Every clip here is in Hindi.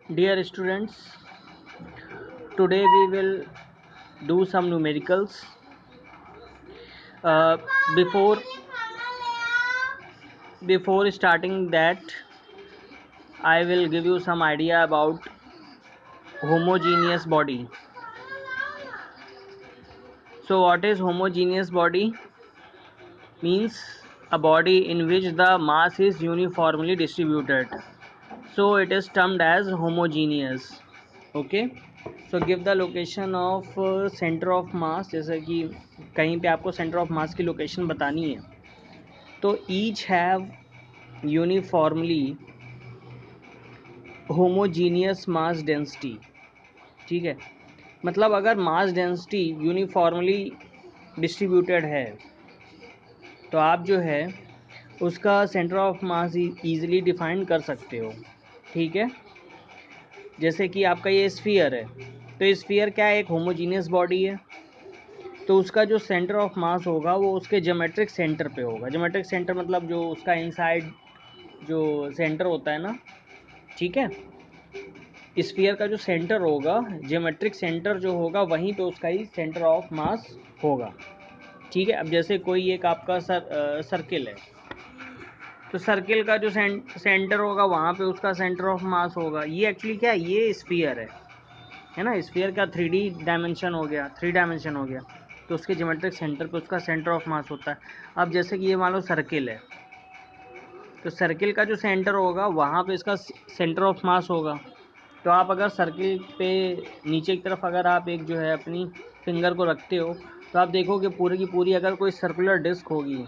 Dear students, today we will do some numericals. Uh, before before starting that, I will give you some idea about homogeneous body. So, what is homogeneous body? Means a body in which the mass is uniformly distributed. So, it is termed as homogeneous. Okay. So give the location of centre of mass, जैसे कि कहीं पे आपको सेंटर ऑफ मास की लोकेशन बतानी है तो each have uniformly homogeneous mass density. ठीक है, मतलब अगर मास डेंसिटी यूनिफॉर्मली डिस्ट्रीब्यूटेड है तो आप जो है उसका centre of mass easily define कर सकते हो। ठीक है, जैसे कि आपका ये स्फीयर है तो स्फीयर क्या है, एक होमोजीनियस बॉडी है, तो उसका जो सेंटर ऑफ मास होगा वो उसके ज्योमेट्रिक सेंटर पे होगा। ज्योमेट्रिक सेंटर मतलब जो उसका इनसाइड जो सेंटर होता है ना, ठीक है, स्फीयर का जो सेंटर होगा, ज्योमेट्रिक सेंटर जो होगा वहीं पे उसका ही सेंटर ऑफ मास होगा। ठीक है, अब जैसे कोई एक आपका सर्किल है तो सर्किल का जो सेंटर होगा वहाँ पे उसका सेंटर ऑफ मास होगा। ये एक्चुअली क्या है, ये स्फीयर है ना, स्फीयर का 3D डायमेंशन हो गया, 3 डायमेंशन हो गया, तो उसके ज्योमेट्रिक सेंटर पे उसका सेंटर ऑफ मास होता है। अब जैसे कि ये मान लो सर्किल है तो सर्किल का जो सेंटर होगा वहाँ पे इसका सेंटर ऑफ मास होगा। तो आप अगर सर्किल पे नीचे की तरफ अगर आप एक जो है अपनी फिंगर को रखते हो तो आप देखोगे पूरी की पूरी अगर कोई सर्कुलर डिस्क होगी,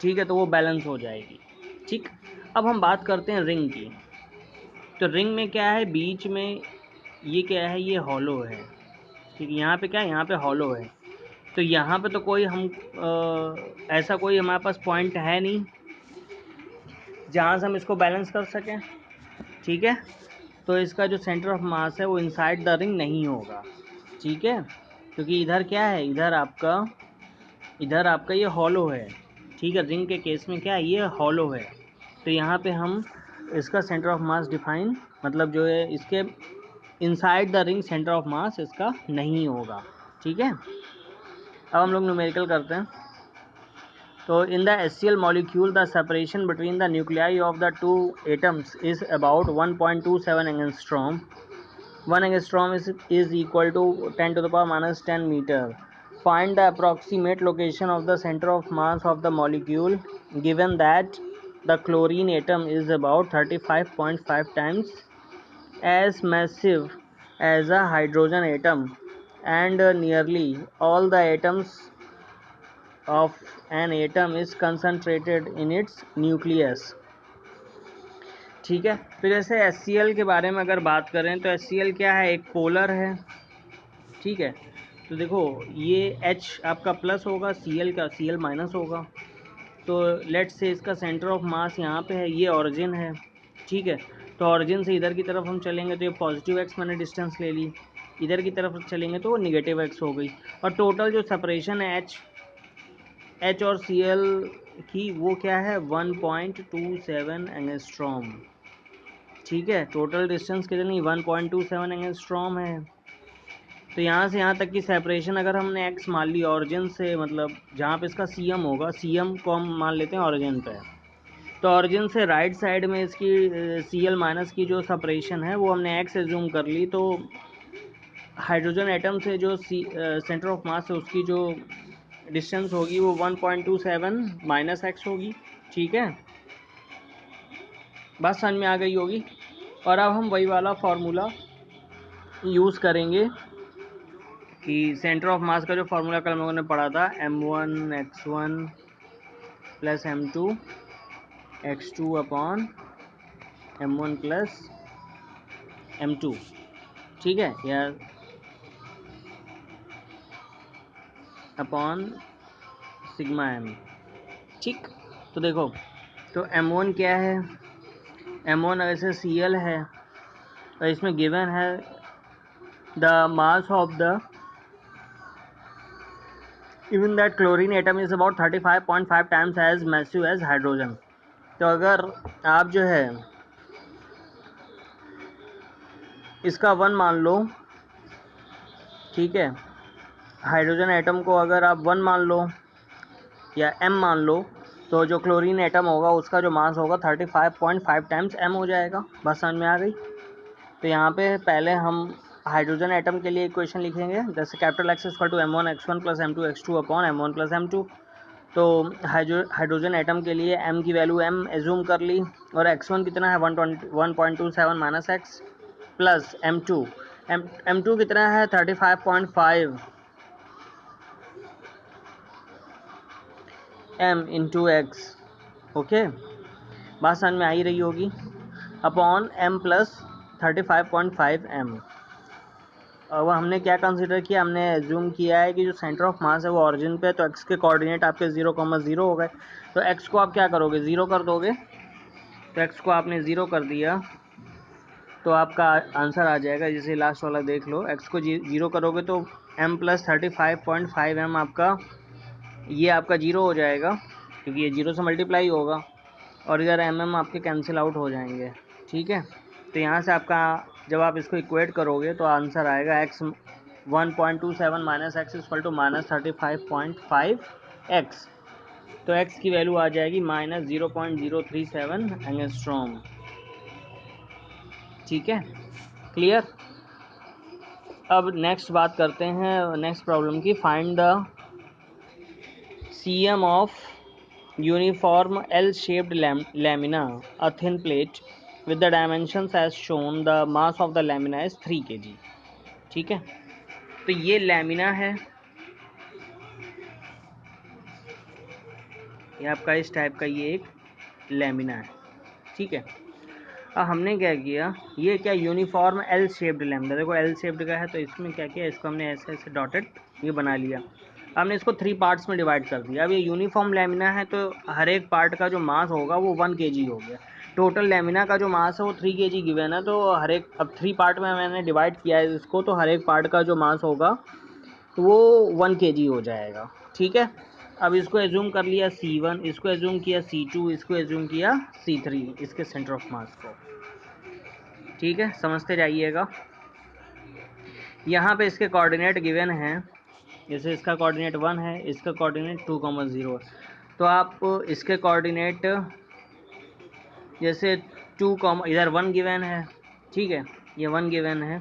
ठीक है, तो वो बैलेंस हो जाएगी। ठीक, अब हम बात करते हैं रिंग की। तो रिंग में क्या है, बीच में ये क्या है, ये हॉलो है। ठीक, यहाँ पे क्या है, यहाँ पे हॉलो है, तो यहाँ पे तो कोई हम ऐसा कोई हमारे पास पॉइंट है नहीं जहाँ से हम इसको बैलेंस कर सकें। ठीक है, तो इसका जो सेंटर ऑफ मास है वो इनसाइड द रिंग नहीं होगा। ठीक है, क्योंकि इधर क्या है, इधर आपका ये हॉलो है। ठीक है, रिंग के केस में क्या है, ये हॉलो है, तो यहाँ पे हम इसका सेंटर ऑफ मास डिफाइन मतलब जो है इसके inside the ring centre of mass इसका नहीं होगा। ठीक है, अब हम लोग न्यूमेरिकल करते हैं। तो in the HCl molecule the separation between the nuclei of the two atoms is about 1.27 angstrom. 1 angstrom is equal to 10 to the power minus 10 meter. Find the approximate location of the center of mass of the molecule given that the chlorine atom is about 35.5 times as massive as a hydrogen atom and nearly all the atoms of an atom is concentrated in its nucleus. ठीक है, तो जैसे HCl के बारे में अगर बात करें तो HCl क्या है, एक पोलर है। ठीक है, तो देखो ये H आपका प्लस होगा, Cl का Cl माइनस होगा, तो लेट से इसका सेंटर ऑफ मास यहाँ पे है, ये ऑरिजिन है। ठीक है, तो ऑरिजिन से इधर की तरफ हम चलेंगे तो ये पॉजिटिव x मैंने डिस्टेंस ले ली, इधर की तरफ चलेंगे तो वो निगेटिव x हो गई, और टोटल जो सेपरेशन है H और Cl की वो क्या है, 1.27 एंगस्ट्रॉम। ठीक है, टोटल डिस्टेंस कितनी, 1.27 एंगस्ट्रॉम है। तो यहाँ से यहाँ तक की सेपरेशन अगर हमने x मान ली ऑरिजिन से, मतलब जहाँ पे इसका CM होगा, CM को हम मान लेते हैं ऑरिजिन पे, तो ऑरिजिन से राइट साइड में इसकी Cl माइनस की जो सेपरेशन है वो हमने x एज्यूम कर ली, तो हाइड्रोजन एटम से जो सेंटर ऑफ मास है उसकी जो डिस्टेंस होगी वो 1.27 माइनस एक्स होगी। ठीक है, बात समझ में आ गई होगी। और अब हम वही वाला फार्मूला यूज़ करेंगे कि सेंटर ऑफ मास का जो फार्मूला कल हम लोगों ने पढ़ा था, m1x1 plus m2 x2 upon m1 plus m2। ठीक है, या अपॉन सिग्मा m। ठीक, तो देखो, तो m1 क्या है, m1 ऐसे Cl है और इसमें गिवन है the mass of the even that chlorine atom is about 35.5 times as massive as hydrogen. तो अगर आप जो है इसका 1 मान लो, ठीक है। हाइड्रोजन एटम को अगर आप 1 मान लो या m मान लो, तो जो क्लोरीन एटम होगा उसका जो मास होगा 35.5 टाइम्स m हो जाएगा। बात समझ में आ गई? तो यहाँ पे पहले हम हाइड्रोजन एटम के लिए इक्वेशन लिखेंगे, जैसे capital X equal to m1 x1 plus m2 x2 upon m1 plus m2। तो हाइड्रोजन एटम के लिए m की वैल्यू m एज्यूम कर ली, और x1 कितना है 1.27 माइनस x प्लस m2 कितना है 35.5 m इंटू x। ओके, बात समझ में आ ही रही होगी, अपॉन m प्लस 35.5 m। अब हमने क्या कंसीडर किया, हमने एज्यूम किया है कि जो सेंटर ऑफ मास है वो ऑरिजिन पे, तो x के कोऑर्डिनेट आपके 0,0 हो गए। तो x को आप क्या करोगे, 0 कर दोगे। तो x को आपने 0 कर दिया तो आपका आंसर आ जाएगा, जैसे लास्ट वाला देख लो, x को 0 करोगे तो m प्लस 35.5 m आपका, ये आपका 0 हो जाएगा क्योंकि ये 0 से मल्टीप्लाई होगा, और इधर mm आपके कैंसिल आउट हो जाएंगे, ठीक है। तो यहाँ से आपका जब आप इसको इक्वेट करोगे तो आंसर आएगा x 1.27 minus X equal to minus 35.5 x। तो x की वैल्यू आ जाएगी माइनस 0.037 एंगस्ट्रॉम, ठीक है, क्लियर। अब नेक्स्ट बात करते हैं नेक्स्ट प्रॉब्लम की, find the CM of uniform L shaped lamina, a thin plate with the dimensions as shown, the mass of the lamina is 3 kg, ठीक है। तो ये लैमिना है, ये आपका इस टाइप का ये एक लैमिना है, ठीक है। अब हमने क्या किया, ये क्या यूनिफॉर्म L शेप्ड लैमिना, देखो L शेप्ड का है तो इसमें क्या किया, इसको हमने ऐसे ऐसे डॉटेड ये बना लिया। हमने इसको 3 पार्ट्स में डिवाइड कर दिया। अब ये यूनिफॉर्म लैमिना है तो हर एक पार्ट का जो मास होगा वो 1 kg हो गया। टोटल लैमिना का जो मास है वो 3 kg गिवन है, तो हर एक, अब 3 पार्ट में मैंने डिवाइड किया है इसको, तो हर एक पार्ट का जो मास होगा वो 1 kg हो जाएगा, ठीक है। अब इसको एज्यूम कर लिया C1, इसको एज्यूम किया C2, इसको एज्यूम किया C3, इसके सेंटर ऑफ मास को, ठीक है, समझते जाइएगा। यहाँ पे इसके कोऑर्डिनेट गिवन हैं, जैसे इसका कोऑर्डिनेट 1 है, इसका कोऑर्डिनेट 2,0 है। तो आप इसके कोऑर्डिनेट जैसे 2, इधर 1 गिवन है, ठीक है, ये 1 गिवन है,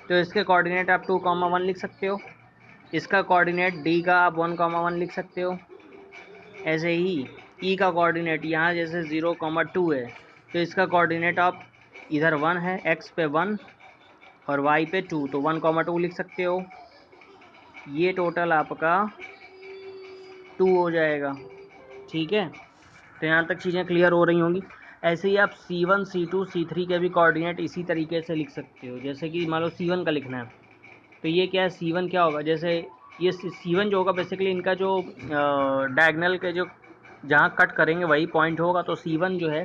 तो इसके कोऑर्डिनेट आप 2,1 लिख सकते हो। इसका कोऑर्डिनेट D का आप 1,1 लिख सकते हो। ऐसे ही E का कोऑर्डिनेट यहाँ जैसे 0,2 है, तो इसका कोऑर्डिनेट आप इधर 1 है, x पे 1 और y पे 2, तो 1,2 लिख सकते हो। ये टोटल आपका 2 हो जाएगा, ठीक है। तो यहाँ तक चीज़ें क्लियर हो रही होंगी। ऐसे ही आप C1, C2, C3 के भी कोऑर्डिनेट इसी तरीके से लिख सकते हो। जैसे कि मान लो C1 का लिखना है, तो ये क्या है, C1 क्या होगा, जैसे ये C1 जो होगा बेसिकली इनका जो डायगनल के जो जहाँ कट करेंगे वही पॉइंट होगा, तो C1 जो है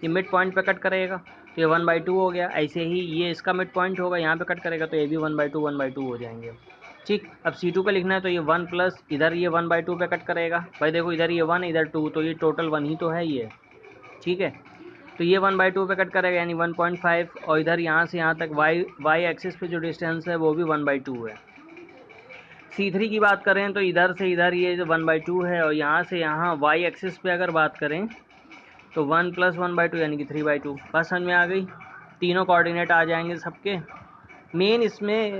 ये मिड पॉइंट पे कट करेगा, तो ये 1/2 हो गया। ऐसे ही ये इसका मिड पॉइंट होगा, यहाँ पे कट करेगा, तो ये भी 1/2 हो जाएंगे, ठीक। अब C2 का लिखना है, तो ये 1 प्लस इधर ये 1/2 पे कट करेगा। भाई देखो इधर ये 1 इधर 2, तो ये टोटल 1 ही तो है ये, ठीक है। तो ये 1/2 पे कट करेगा यानी 1.5, और इधर यहाँ से यहाँ तक y एक्सिस पे जो डिस्टेंस है वो भी 1/2 है। C3 की बात करें तो इधर से इधर ये 1/2 है, और यहाँ से यहाँ y एक्सिस पे अगर बात करें तो 1 + 1/2 यानी कि 3/2। बात समझ में आ गई, तीनों कोऑर्डिनेट आ जाएंगे सबके। मेन इसमें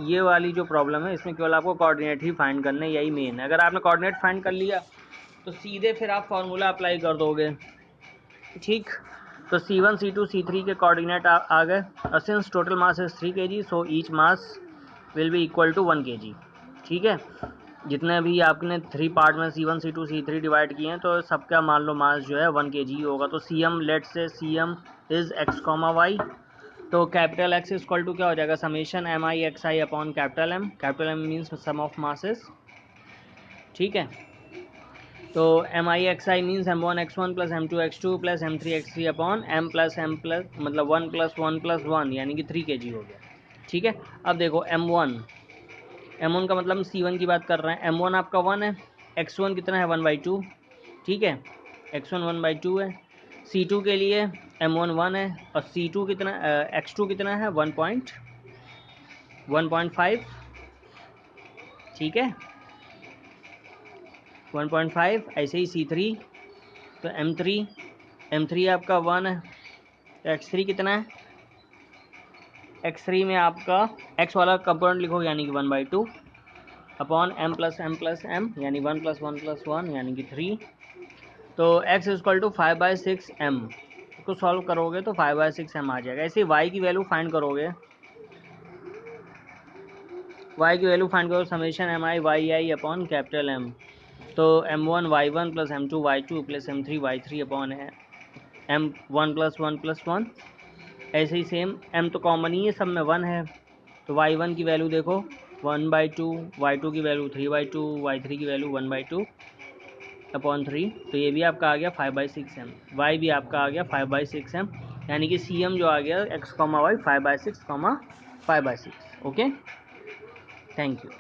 ये वाली जो प्रॉब्लम है इसमें केवल आपको कोऑर्डिनेट ही फाइंड करने, यही मेन है। अगर आपने कोऑर्डिनेट फाइंड कर लिया तो सीधे फिर आप फार्मूला अप्लाई कर दोगे, ठीक। तो C1, C2, C3 के कोऑर्डिनेट आ गए। Since total mass is 3 kg, so each mass will be equal to 1 kg, ठीक है। जितने भी आपने 3 पार्ट में C1, C2, C3 डिवाइड किए हैं तो सबका मान लो मास जो है 1 kg होगा। तो CM, let say CM is x, y। तो कैपिटल X इक्वल टू क्या हो जाएगा, summation MI/XI upon capital M। Capital M means sum of masses, ठीक है। तो MI/XI means M1 x1 plus M2 x2 plus M3 x3 upon M plus मतलब 1 + 1 + 1 यानी कि 3 kg हो गया, ठीक है। अब देखो M1 का मतलब C1 की बात कर रहे हैं। M1 आपका 1 है, x1 कितना है 1/2, ठीक है, x1 1/2 है। C2 के लिए M1 1 है और C2 कितना, X2 कितना है 1.5, ठीक है 1.5। ऐसे ही C3 तो M3 आपका 1 है, तो X3 कितना है, X3 में आपका X वाला कंपोनेंट लिखो यानी कि 1/2 अपॉन M प्लस M यानी 1 + 1 + 1 यानी कि 3। तो x = 5/6 m को सॉल्व करोगे तो 5/6 m आ जाएगा। ऐसे y की वैल्यू फाइंड करोगे, summation mi yi upon capital M। तो m1 y1 + m2 y2 + m3 y3 upon है m1 + 1 + 1। ऐसे ही सेम m तो कॉमन ही है, सब में 1 है, तो y1 की वैल्यू देखो 1/2, y2 की वैल्यू 3/2, y3 की वैल्यू 1/2 अपॉन 3। तो ये भी आपका आ गया 5/6 m, y भी आपका आ गया 5/6 m, यानी कि CM जो आ गया x, y 5/6, 5/6। Okay, thank you.